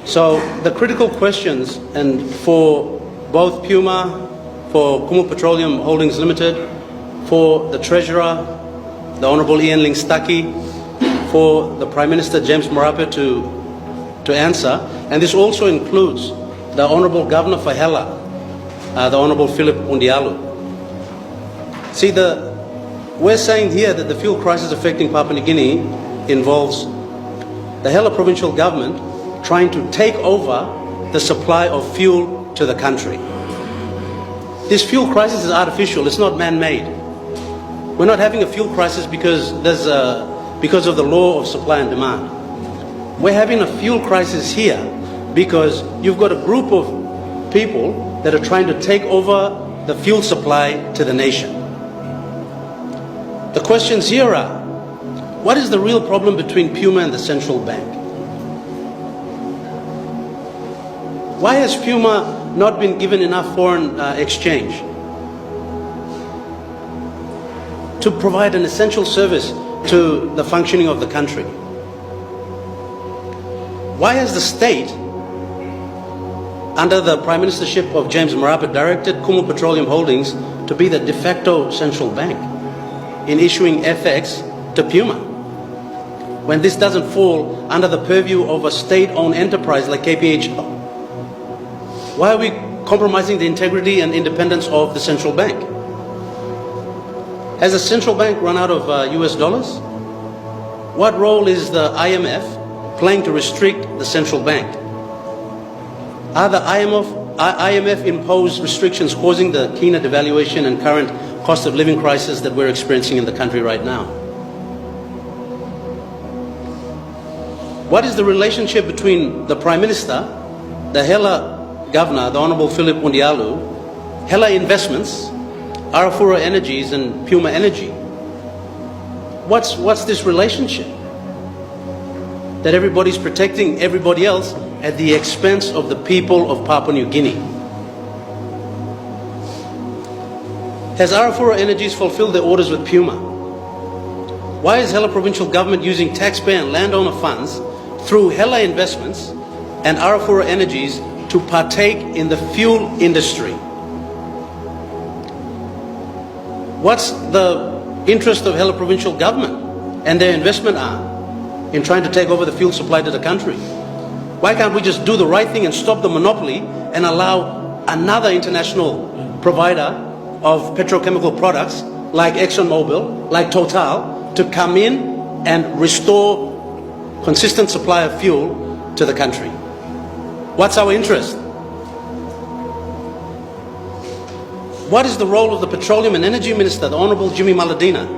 So the critical questions, and for both Puma, for Kumu Petroleum Holdings Limited, for the Treasurer, the Honorable Ian Lingstaki, for the Prime Minister James Marape to answer, and this also includes the Honorable Governor for Hela, the Honorable Philip Undialu. See, we're saying here that the fuel crisis affecting Papua New Guinea involves the Hela provincial government trying to take over the supply of fuel to the country. This fuel crisis is artificial, it's not man-made. We're not having a fuel crisis because of the law of supply and demand. We're having a fuel crisis here because you've got a group of people that are trying to take over the fuel supply to the nation. The questions here are, what is the real problem between Puma and the central bank? Why has Puma not been given enough foreign exchange to provide an essential service to the functioning of the country? Why has the state, under the Prime Ministership of James Marape, directed Kumu Petroleum Holdings to be the de facto central bank in issuing FX to Puma, when this doesn't fall under the purview of a state-owned enterprise like KPH? Why are we compromising the integrity and independence of the central bank? Has the central bank run out of US dollars? What role is the IMF playing to restrict the central bank? Are the IMF imposed restrictions causing the keener devaluation and current cost of living crisis that we're experiencing in the country right now? What is the relationship between the Prime Minister, the Hela Governor, the Honorable Philip Undialu, Hela Investments, Arafura Energies and Puma Energy? What's this relationship? That everybody's protecting everybody else at the expense of the people of Papua New Guinea. Has Arafura Energies fulfilled their orders with Puma? Why is Hela provincial government using taxpayer and landowner funds through Hela Investments and Arafura Energies to partake in the fuel industry? What's the interest of Hela provincial government and their investment arm in trying to take over the fuel supply to the country? Why can't we just do the right thing and stop the monopoly and allow another international provider of petrochemical products like ExxonMobil, like Total, to come in and restore consistent supply of fuel to the country? What's our interest? What is the role of the Petroleum and Energy Minister, the Honorable Jimmy Maladina,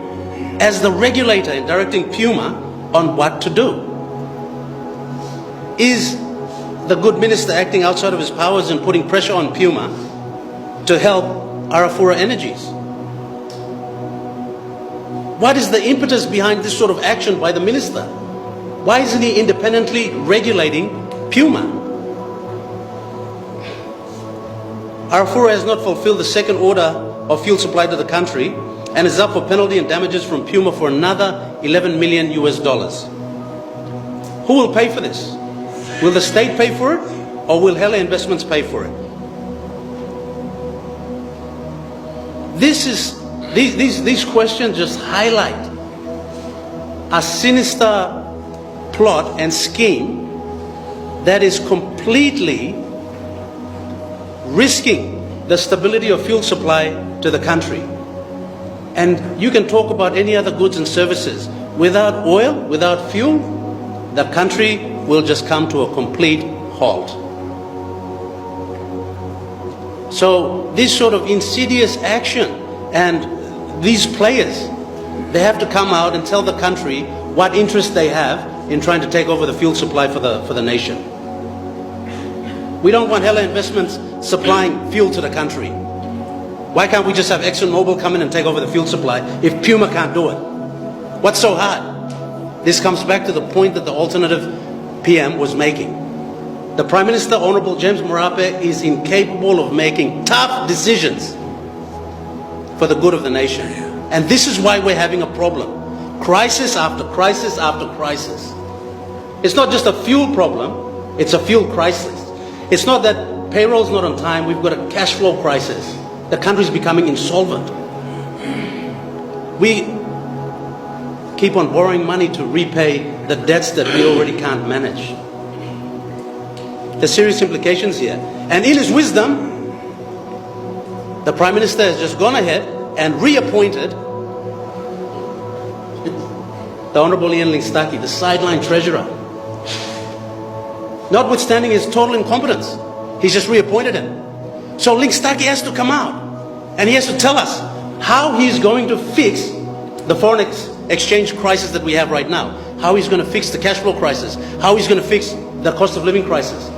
as the regulator in directing Puma on what to do? Is the good minister acting outside of his powers and putting pressure on Puma to help Arafura Energies? What is the impetus behind this sort of action by the minister? Why isn't he independently regulating Puma? Arafura has not fulfilled the second order of fuel supply to the country and is up for penalty and damages from Puma for another 11 million US dollars. Who will pay for this? Will the state pay for it, or will Hela Investments pay for it? These questions just highlight a sinister plot and scheme that is completely risking the stability of fuel supply to the country. And you can talk about any other goods and services. Without oil, without fuel, the country will just come to a complete halt. So this sort of insidious action, and these players, they have to come out and tell the country what interest they have in trying to take over the fuel supply for the nation. We don't want Hela Investments supplying fuel to the country. Why can't we just have ExxonMobil come in and take over the fuel supply if Puma can't do it? What's so hard? This comes back to the point that the alternative PM was making. The Prime Minister, Honorable James Marape, is incapable of making tough decisions for the good of the nation. And this is why we're having a problem. Crisis after crisis after crisis. It's not just a fuel problem. It's a fuel crisis. It's not that payroll's not on time, we've got a cash flow crisis. The country's becoming insolvent. We keep on borrowing money to repay the debts that we already can't manage. There's serious implications here. And in his wisdom, the Prime Minister has just gone ahead and reappointed the Honorable Ian Lingstaki, the sideline treasurer. Notwithstanding his total incompetence, he's just reappointed him. So Lingstaki has to come out and he has to tell us how he's going to fix the foreign exchange crisis that we have right now, how he's going to fix the cash flow crisis, how he's going to fix the cost of living crisis.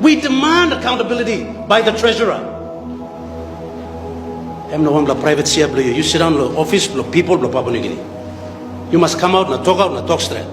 We demand accountability by the treasurer. Private you sit down in the office, people, Papua New Guinea. You must come out and talk straight.